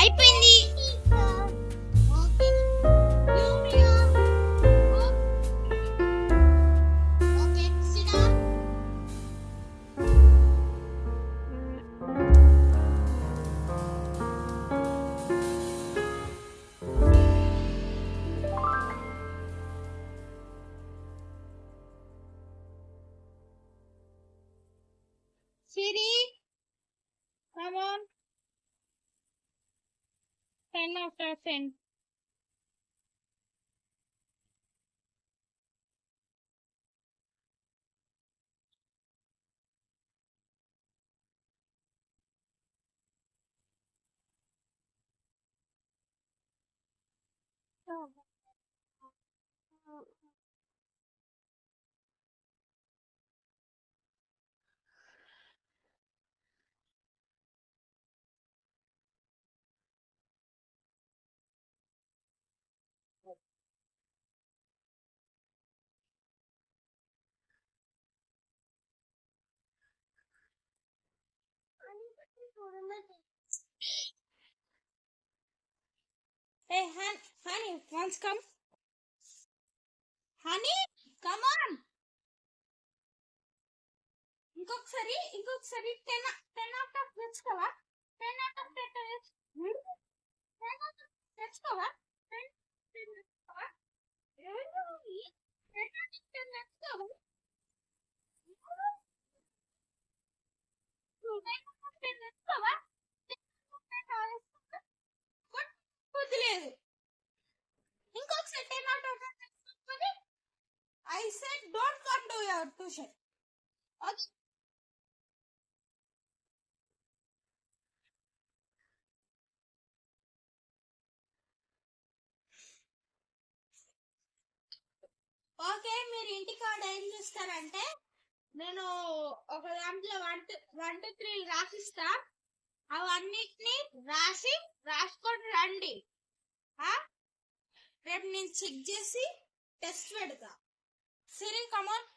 అయిపోయింది. Siri, come on. 10 after 10. Hey, honey, once come. Honey, come on. ఇంకొకసారి 10 out of తెచ్చుకోవా? 10 out of 10 తెచ్చుకోవా? 10 తెచ్చుకోవా? 10 out of 10 తెచ్చుకోవా? లేదు ఇంకొకసారి 10 out of 10 తెచ్చుకోవాలి. I said don't come to your tuition. Okay. Okay, మీరు ఇంటికాడ ఏం చేస్తారంటే నేను ఒక దాంట్లో 1 to 3 రాసిస్తా, అవన్నిటిని రాసుకొని రండి. రేపు నేను చెక్ చేసి టెస్ట్ పెడతా. సరే, కమాన్.